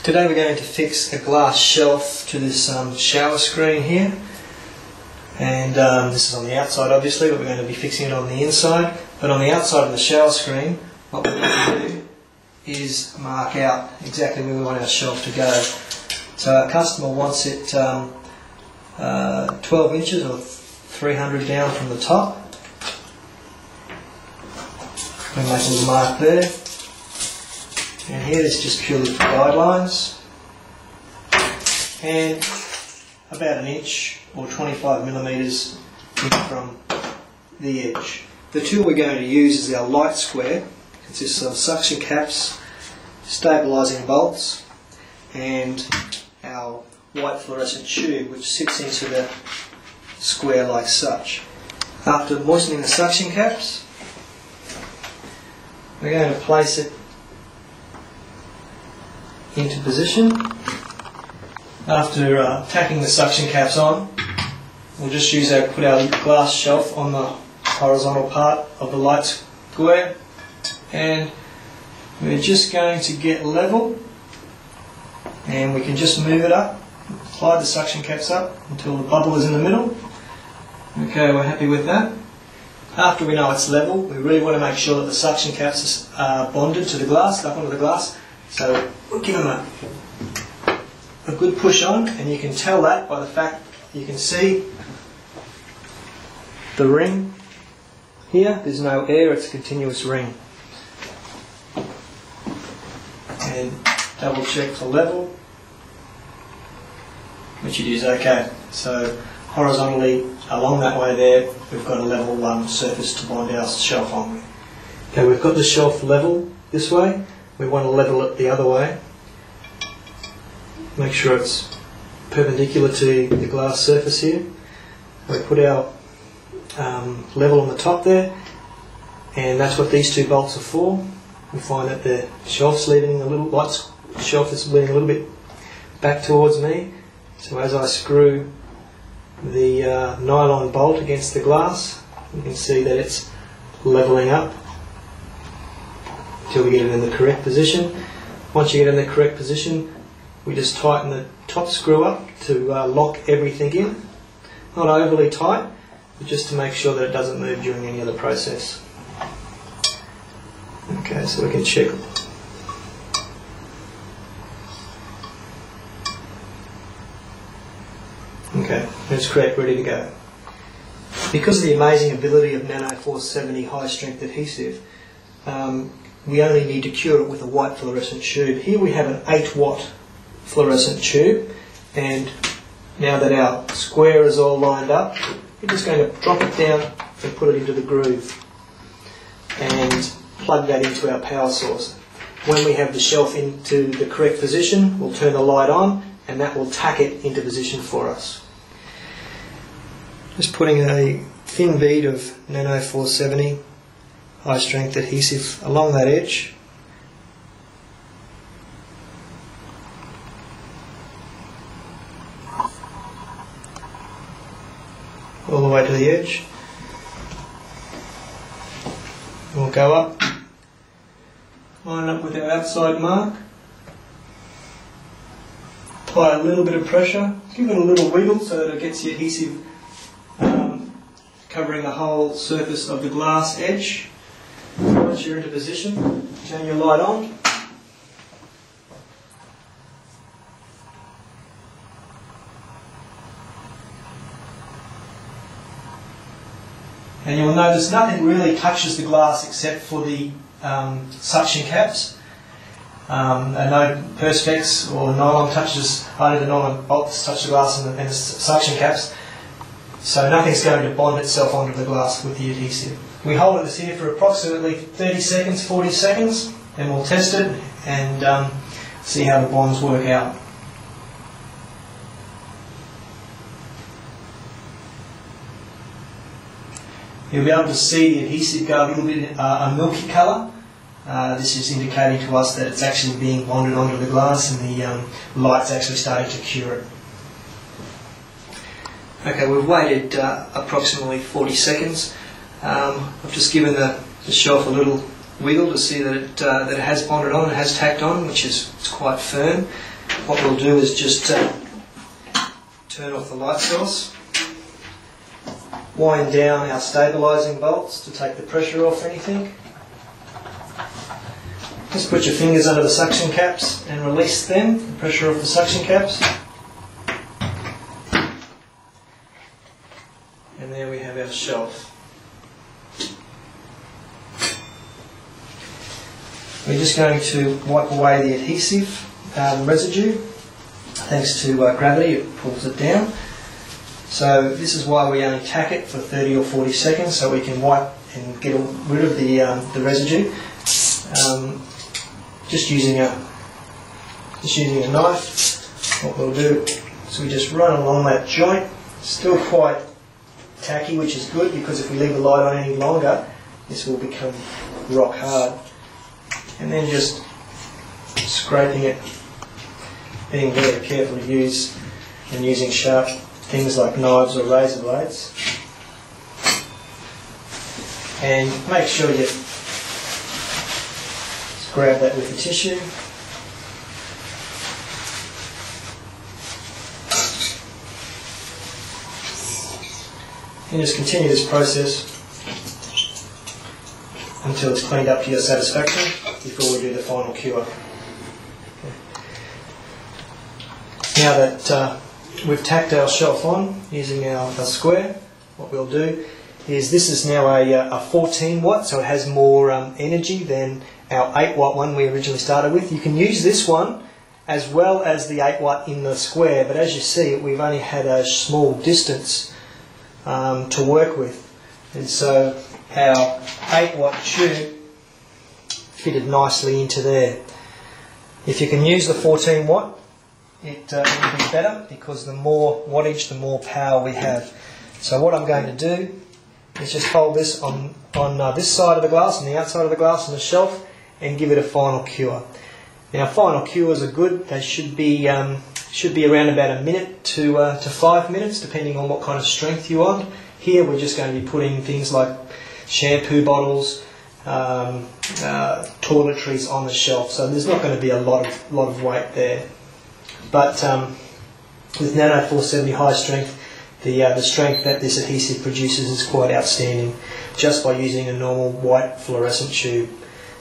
Today we're going to fix a glass shelf to this shower screen here, and this is on the outside obviously, but we're going to be fixing it on the inside. But on the outside of the shower screen, what we're going to do is mark out exactly where we want our shelf to go. So our customer wants it 12 inches or 300 down from the top. We make a little mark there. And here is just purely for guidelines. And about an inch or 25 millimeters in from the edge. The tool we're going to use is our Light Square. It consists of suction caps, stabilising bolts, and our white fluorescent tube which sits into the square like such. After moistening the suction caps, we're going to place it into position. After tacking the suction caps on, we'll just put our glass shelf on the horizontal part of the light square, and we're just going to get level, and we can just move it up, slide the suction caps up until the bubble is in the middle. Okay, we're happy with that. After we know it's level, we really want to make sure that the suction caps are bonded to the glass, stuck onto the glass. So we'll give them a good push on, and you can tell that by the fact you can see the ring here. There's no air, it's a continuous ring. And double check for level, which it is okay. So horizontally along that way there, we've got a level surface to bond our shelf on with. Okay, we've got the shelf level this way. We want to level it the other way. Make sure it's perpendicular to the glass surface here. We put our level on the top there, and that's what these two bolts are for. We find that the shelf's leaning a little, shelf is leaning a little bit back towards me. So as I screw the nylon bolt against the glass, you can see that it's leveling up until we get it in the correct position. Once you get in the correct position, we just tighten the top screw up to lock everything in. Not overly tight, but just to make sure that it doesn't move during any other process. Okay, so we can check. Okay, it's correct, ready to go. Because of the amazing ability of Nano470 high strength adhesive, we only need to cure it with a white fluorescent tube. Here we have an 8-watt fluorescent tube, and now that our square is all lined up, we're just going to drop it down and put it into the groove and plug that into our power source. When we have the shelf into the correct position, we'll turn the light on, and that will tack it into position for us. Just putting a thin bead of Nano470 high strength adhesive along that edge. All the way to the edge. We'll go up, line up with our outside mark, apply a little bit of pressure, give it a little wiggle so that it gets the adhesive covering the whole surface of the glass edge. Once you're into position, turn your light on. And you'll notice nothing really touches the glass except for the suction caps. No perspex or nylon touches, only the nylon bolts touch the glass and the suction caps. So nothing's going to bond itself onto the glass with the adhesive. We hold this here for approximately 30 seconds, 40 seconds, and we'll test it and see how the bonds work out. You'll be able to see the adhesive go a little bit a milky colour. This is indicating to us that it's actually being bonded onto the glass and the light's actually starting to cure it. Okay, we've waited approximately 40 seconds. I've just given the shelf a little wiggle to see that it has bonded on, it has tacked on, which is quite firm. what we'll do is just turn off the light source, wind down our stabilising bolts to take the pressure off anything. Just put your fingers under the suction caps and release them, the pressure off the suction caps. And there we have our shelf. We're just going to wipe away the adhesive residue. Thanks to gravity, it pulls it down. So this is why we only tack it for 30 or 40 seconds, so we can wipe and get rid of the residue. Just using a knife, what we'll do is we just run along that joint. Still quite tacky, which is good, because if we leave the light on any longer, this will become rock hard. And then just scraping it, being very careful to use and using sharp things like knives or razor blades. And make sure you grab that with the tissue. And just continue this process until it's cleaned up to your satisfaction before we do the final cure. Okay. Now that we've tacked our shelf on using our square, what we'll do is, this is now a 14 watt, so it has more energy than our 8 watt one we originally started with. You can use this one as well as the 8 watt in the square, but as you see, we've only had a small distance to work with, and so our 8 watt tube fitted nicely into there. If you can use the 14 watt, it will be better, because the more wattage, the more power we have. So what I'm going to do is just hold this on this side of the glass, on the outside of the glass on the shelf, and give it a final cure. Now, final cures are good. They should be around about a minute to 5 minutes, depending on what kind of strength you want. Here we're just going to be putting things like shampoo bottles, toiletries on the shelf, so there's not going to be a lot of weight there. But with Nano470 high strength, the strength that this adhesive produces is quite outstanding, just by using a normal white fluorescent tube.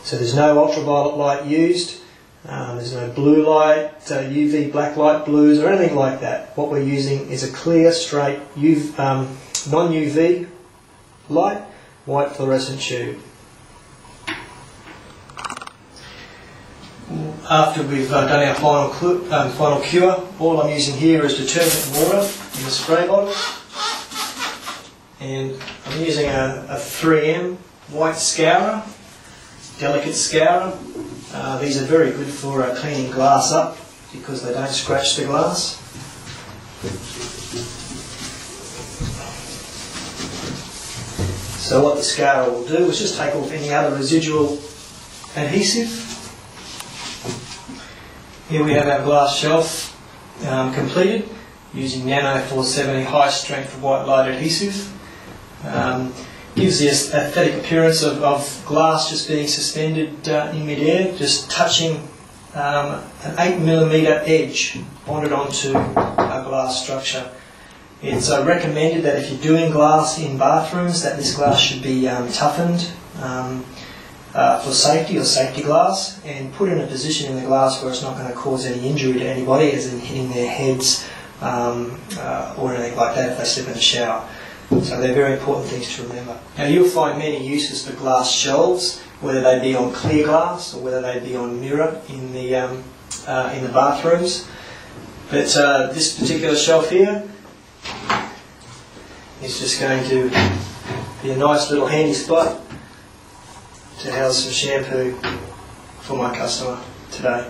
So there's no ultraviolet light used, there's no blue light, UV black light blues or anything like that. What we're using is a clear, straight, non-UV light, white fluorescent tube. After we've done our final cure, all I'm using here is detergent and water in the spray bottle, and I'm using a 3M white scourer, delicate scourer. These are very good for cleaning glass up, because they don't scratch the glass. So what the scourer will do is just take off any other residual adhesive. Here we have our glass shelf completed using Nano470 high strength white light adhesive. Gives the aesthetic appearance of glass just being suspended in mid-air, just touching an 8mm edge bonded onto a glass structure. It's recommended that if you're doing glass in bathrooms, that this glass should be toughened for safety, or safety glass, and put in a position in the glass where it's not going to cause any injury to anybody, as in hitting their heads or anything like that if they slip in the shower. So they're very important things to remember. Now, you'll find many uses for glass shelves, whether they be on clear glass or whether they be on mirror in the bathrooms. But this particular shelf here is just going to be a nice little handy spot to house some shampoo for my customer today.